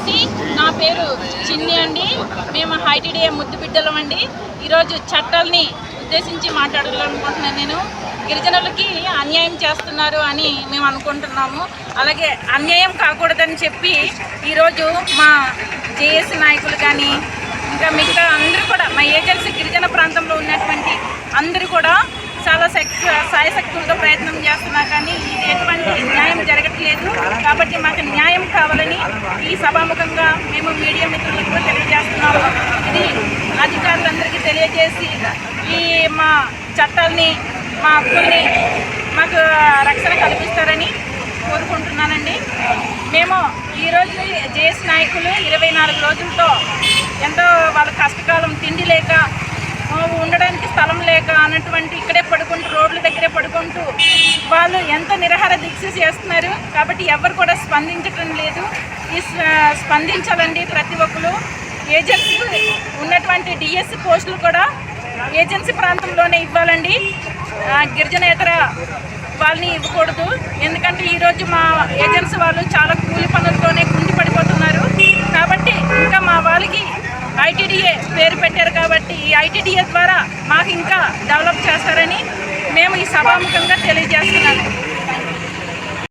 నమస్తే, నా పేరు చిన్ని అండి. మేము ఐటీడీఏ ముద్దు బిడ్డలం అండి. ఈరోజు చట్టాలని ఉద్దేశించి మాట్లాడాలనుకుంటున్నాను. నేను గిరిజనులకి అన్యాయం చేస్తున్నారు అని మేము అనుకుంటున్నాము. అలాగే అన్యాయం కాకూడదని చెప్పి ఈరోజు మా జేఏసీ నాయకులు కానీ ఇంకా మిగతా అందరూ కూడా మా ఏజెన్సీ గిరిజన ప్రాంతంలో ఉన్నటువంటి అందరూ కూడా చాలా సాయశక్తులతో ప్రయత్నం చేస్తున్నా కానీ ఇది ఎటువంటి న్యాయం జరగట్లేదు. కాబట్టి మాకు న్యాయం కావాలని ఈ సభాముఖంగా మేము మీడియా మిత్రులకు కూడా తెలియజేస్తున్నాము. ఇది అధికారులందరికీ తెలియజేసి ఈ మా చట్టాలని మా హక్కుల్ని మాకు రక్షణ కల్పిస్తారని కోరుకుంటున్నానండి. మేము ఈరోజు జేఏసీ నాయకులు 24 రోజులతో ఎంతో వాళ్ళ కష్టకాలం తిండి లేక ఉండడానికి స్థలం లేక అన్నటువంటి ఇక్కడే పడుకుంటూ రోడ్ల దగ్గరే పడుకుంటూ వాళ్ళు ఎంతో నిరాహార దీక్ష చేస్తున్నారు. కాబట్టి ఎవరు కూడా స్పందించటం లేదు. స్పందించాలండి ప్రతి ఒక్కరు. ఏజెన్సీ ఉన్నటువంటి డిఎస్సి పోస్టులు కూడా ఏజెన్సీ ప్రాంతంలోనే ఇవ్వాలండి, గిరిజనేతర వాళ్ళని ఇవ్వకూడదు. ఎందుకంటే ఈరోజు మా ఏజెన్సీ వాళ్ళు చాలా కూలి పనులతోనే కుంటి పడిపోతున్నారు. కాబట్టి ఇంకా మా వాళ్ళకి ఐటీడీఏ పేరు పెట్టారు కాబట్టి ఈ ఐటీడీఏ ద్వారా మాకు ఇంకా డెవలప్ చేస్తారని మేము ఈ సభాముఖంగా తెలియజేస్తున్నాను.